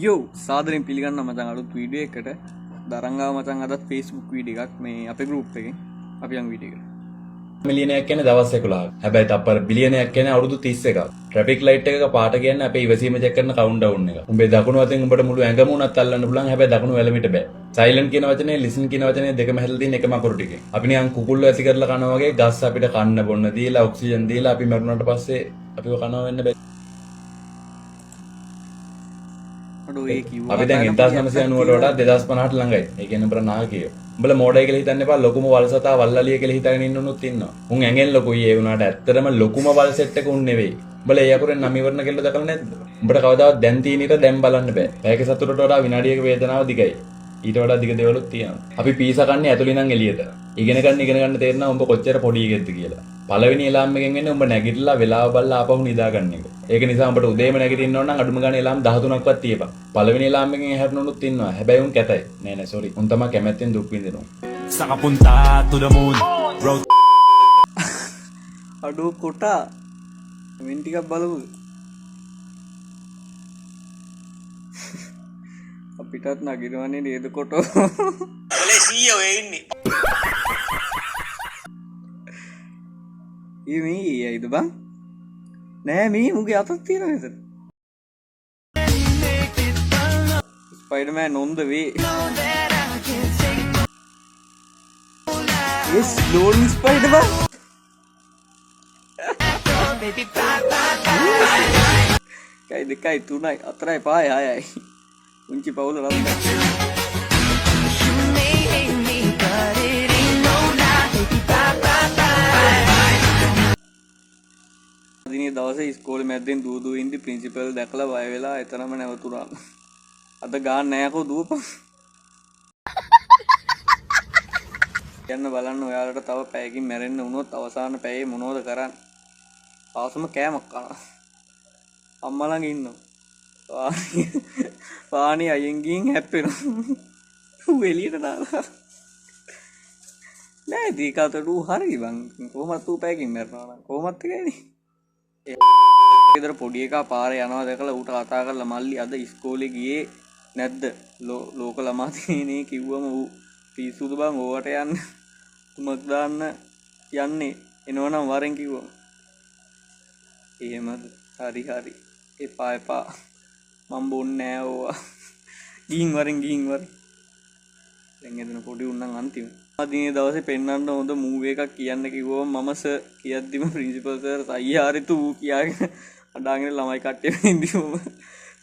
යෝ සාදරයෙන් පිළිගන්න මචං අලුත් වීඩියෝ එකකට දරංගාව මචං අදත් Facebook වීඩියෝ එකක් මේ අපේ group එකෙන් අපි යන් වීඩියෝ එකට මිලියනයක් කියන්නේ දවස් 11ක්. හැබැයි තප්පර බිලියනයක් කියන්නේ අවුරුදු 31ක්. ට්‍රැෆික් ලයිට් එකක පාට කියන්නේ අපේ ඉවසීම චෙක් කරන කවුන්ට්ඩවුන් එක. උඹේ දකුණු අතෙන් උඹට මුළු ඇඟම උනත් අල්ලන්න පුළුවන්. හැබැයි දකුණු වැලමිට බෑ. සයිලන්ට් කියන වචනේ ලිසන් කියන වචනේ දෙකම හැදලා තියෙන එකම අකුරු ටිකෙන්. අපි නිකන් කුකුල්ලෝ ඇති කරලා කනවා වගේ ගස් අපිට කන්න බොන්න දීලා ඔක්සිජන් දීලා අපි මරුණාට පස්සේ අපිව කනවා වෙන්න බෑ. අපි දැන් 1990ට වඩා 2050ට ළඟයි. ඒ කියන්නේ උඹලා නාකියෝ. උඹලා මෝඩයි කියලා හිතන්න එපා. ලොකුම වල් සතා වල්ලලිය කියලා හිතාගෙන ඉන්න උනුත් ඉන්නවා. උන් ඇඟෙන් ලොකුයි ඒ වුණාට ඇත්තටම ලොකුම වල් සෙට් එක උන් නෙවෙයි. උඹලා ඒ අකුරෙන් නම් ඉවරන කෙල්ල දැකලා නැද්ද? උඹට කවදාවත් දැන් තියෙන ඊට දැන් බලන්න බෑ. පැයක සතුටට වඩා විනාඩියක වේදනාව දිගයි. ඊට වඩා දිග දේවලුත් තියෙනවා. අපි පීසා කන්නේ ඇතුළේ ඉඳන් එළියට. ඉගෙන ගන්න තේරෙනවා උඹ කොච්චර පොඩි එකෙක්ද කියලා. පළවෙනි එලාම් එකෙන් වෙන්නේ උඹ නැගිටලා වෙලාව බලලා ආපහු නිදා ගන්න එක. ඒක නිසා උඹට උදේම නැගිටින්න ඕන නම් අඩුම ගානේ එලාම් 13ක්වත් තියපන්. පළවෙනි එලාම් එකෙන් හැරුණොත් ඉන්නවා. හැබැයි උන් කැතයි. නෑ සෝරි. උන් තමයි කැමැත්තෙන් දුක් විඳිනවා. Sakapunta to the moon. Road. අඩෝ කොටා. මෙන් ටිකක් බලමු. අපිටත් නගිනවනේ නේද කොටෝ. ඔලේ සීයෝ වෙ ඉන්නේ. මේ ඇයිද බං? නෑ මේ මුගේ අතක් තියෙනවා නේද? Spider-Man on the way. Yes, slowly Spider-Man. Kay dekay tunay atray pahay hayay. Kunci Paul lang. දිනේ දවසේ ඉස්කෝලේ මැද්දෙන් දුව ඉඳි ප්‍රින්සිපල් දැකලා වය වෙලා එතනම නැවතුණා. අද ගාන්න නෑකෝ දුවපන්. යන්න බලන්න ඔයාලට තව පැයකින් මැරෙන්න වුණොත් අවසාන පැයේ මොනවද කරන්නේ? ආසම කෑමක් කනවා. අම්මා ළඟ ඉන්නවා. පාණි අයියෙන් ගින් හැප්පෙනවා. ඌ එළියට දාලා. නෑ දීකතට ඌ හරි බං. කොහොමද ඌ පැයකින් මැරෙනවා නම් කොහොමද එකයිනේ. ගෙදර පොඩි එකා පාරේ යනවා දැකලා ඌට කතා කරලා මල්ලි අද ඉස්කෝලේ ගියේ නැද්ද? ලෝක ළමා දිනේ කිව්වම ඌ පිස්සුද බං ඕවට යන්න. තුමක් දාන්න යන්නේ එනවනම් වරෙන් කිව්වම. එහෙමද? හරි හරි. එපා. මම බොන්නේ නෑ ඕවා. ගිහින් වරෙන්. දැන් එදෙන පොඩි උන්නම් අන්තිම. අදිනේ දවසේ පෙන්නන්න හොඳ මූවි එකක් කියන්න කිව්වම මම සර් කියද්දිම ප්‍රින්සිපල් සර් අයියා හරි තු කියාගෙන අඬාගෙන ළමයි කට්ටිය ඉඳිවම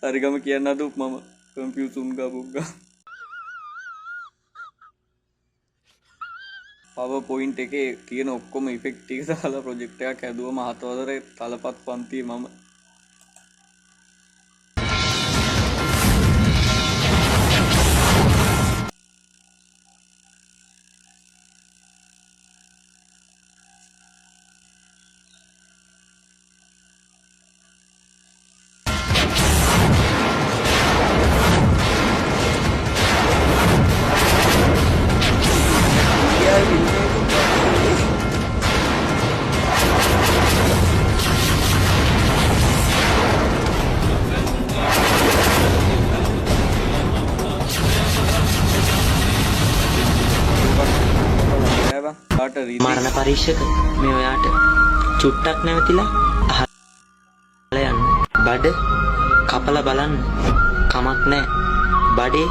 හරිගම කියන්න දුක් මම කම්පියුටර් උන්ගා බුග්ගා PowerPoint එකේ තියෙන ඔක්කොම ඉෆෙක්ට් ටික දාලා ප්‍රොජෙක්ට් එකක් හැදුවම හතවදරේ තලපත් පන්තියේ මම මරණ පරීක්ෂක මේ ඔයාට චුට්ටක් නැවතිලා අහලා යන්න. බඩ කපලා බලන්න කමක් නැහැ. බඩේ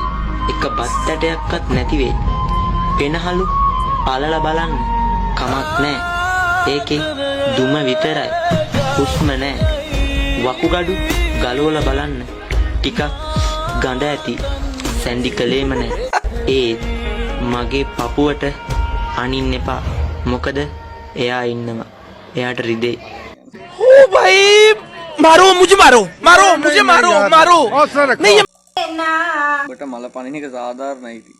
එක බත් ඇටයක්වත් නැති වෙයි. පෙනහලු පලලා බලන්න කමක් නැහැ. ඒකේ දුම විතරයි. හුස්ම නැහැ. වකුගඩු ගලවලා බලන්න ටිකක් ගඳ ඇති. සැන්ඩි කලේම නැහැ. ඒ මගේ පපුවට අනින්න එපා. මොකද එයා ඉන්නවා. එයාට රිදේ. ओ भाई मारो मुझे मारो नहीं ඔබට මල පනින එක සාධාරණයි ඉතින්.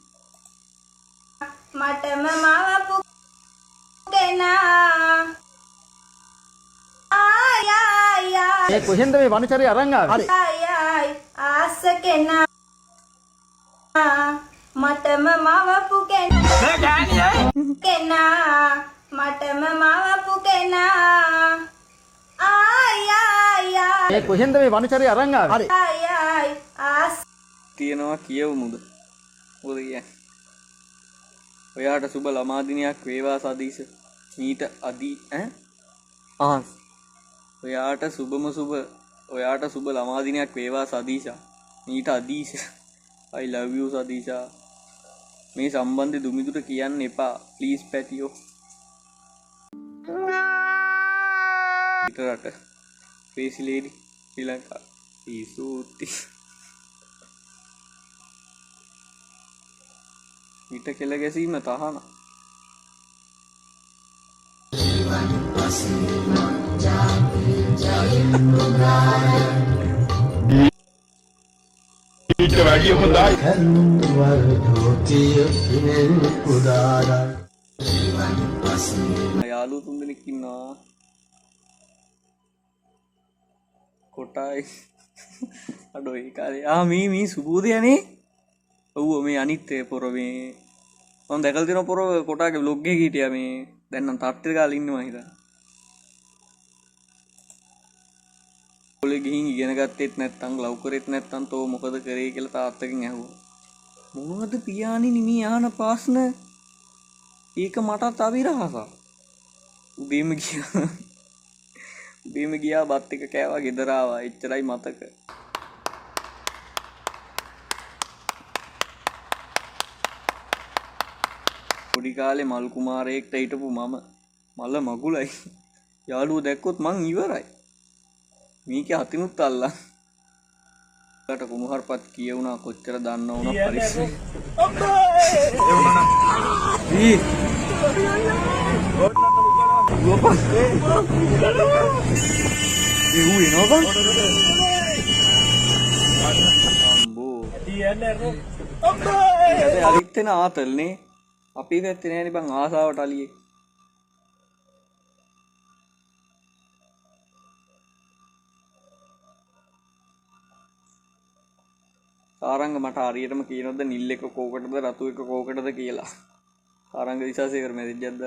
මටම මවපු කෙනා ආය කොහෙන්ද මේ වනචරය අරන් ආවේ? ආය ආස කෙනා මටම මවපු කෙනා මටම මවපු කෙනා ආය ආයි ඒ කොහෙන්ද මේ වනචරය අරන් ආවේ? හරි. ආයි ආස තියෙනවා කියවමුද? මොකද කියන්නේ? ඔයාට සුබ ළමා දිනයක් වේවා සදීෂ. මීට අදී ඔයාට සුබ ළමා දිනයක් වේවා සදීෂා. මීට අදීෂ. I love you සදීෂා. මේ සම්බන්ධය දුමිදුට කියන්න එපා. ප්ලීස් පැටියෝ. පිටරට ක්‍රේසි ලේඩි ශ්‍රී ලංකා පිසූති. විට කෙල ගැසීම තහන. යාළුවෝ තුන්දෙනෙක් ඉන්නවා. කොටයි අඩෝ ඒ කාලේ මේ සුබෝදයනේ. ඔව් මේ අනිත් පොර මේ මම දැකලා තියෙන පොර කොටාගේ vlog එකේ හිටියා මේ. දැන් නම් තාත්තේ ගාලා ඉන්නවා හිතා. කොලේ ගිහින් ඉගෙන ගත්තෙත් නැත්නම් ලව් කරෙත් නැත්නම් තෝ මොකද කරේ කියලා තාත්තගෙන් ඇහුවා. මොනවද පියාණනි මේ ආන ප්‍රශ්න? ඒක මටත් අවිරහසක්. උදේම ගියා බත් එක කෑවා ගෙදර ආවා. එච්චරයි මතක. පොඩි කාලේ මල් කුමාරයෙක්ට හිටපු මම මල මගුලයි. යාළුවෝ දැක්කොත් මං ඉවරයි. මේකේ අතිනුත් අල්ලන්. කට කුමහර්පත් කියවුණා කොච්චර දන්න වුණා පරිස්සම්. අලිත්තෙන ආතල්නේ අපි පැත්තේ නෑනේ බං ආසාවට අලියේ. සාරංග මට හරියටම කියනොත්ද නිල් එක කෝකටද රතු එක කෝකටද කියලා. සාරංග දිසාසේකර මැසේජ් එකක්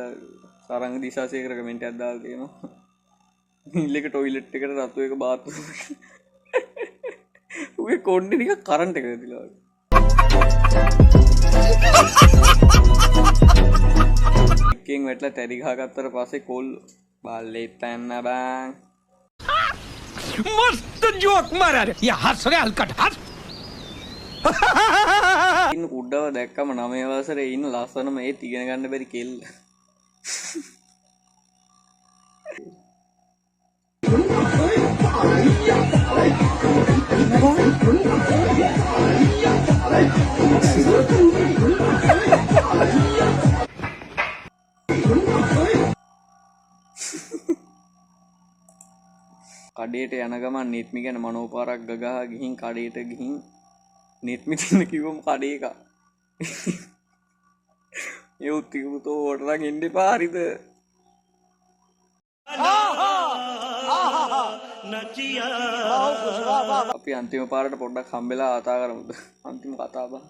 සාරංග දිසාසේකර කමෙන්ට් එකක් දාලා තියෙනවා. නිල් එක টয়ලට් එකට රතු එක බාත්රූම් එකට. උගේ කොණ්ඩේ නිකන් කරන්ට් එක ඇදිලා වගේ. එකෙන් වැටලා ටැරි ගහගත්තට පස්සේ කොල් බල්ලේ තැන්න බං. मस्त जोक मारा रे ये हंस रहे हलकट हंस ඉන්න කුඩව දැක්කම 9 වසරේ ඉන්න ලස්සනම ඒ ඉගෙන ගන්න බැරි කෙල්ල. කඩේට යන ගමන් නෙත්මි ගැන මනෝපාරක් ගගහ ගිහින් කඩේට ගිහින් නෙත්මි තින්න කිව්වම කඩේ එක. ඒ උත්තිකුතෝ ඕටරන් එන්න එපා හරිද? අපි අන්තිම පාරට පොඩ්ඩක් හම්බෙලා කතා කරමුද? අන්තිම කතා බහ.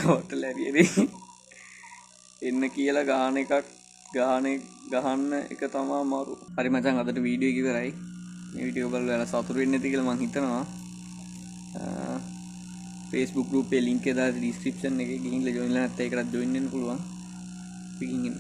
හොටලරියනේ එන්න කියලා ගහන ගහන්න එක තමා අමාරු. හරි මචං අදට වීඩියෝ එක ඉවරයි. මේ වීඩියෝ බලලා ඔයාලා සතුටු වෙන්නේ නැති කියලා මං හිතනවා. Facebook group එකේ link එක දාලා description එකේ ගිහින් join වෙලා නැත්නම් ඒකට join වෙන්න පුළුවන්. පිටින් ඉන්න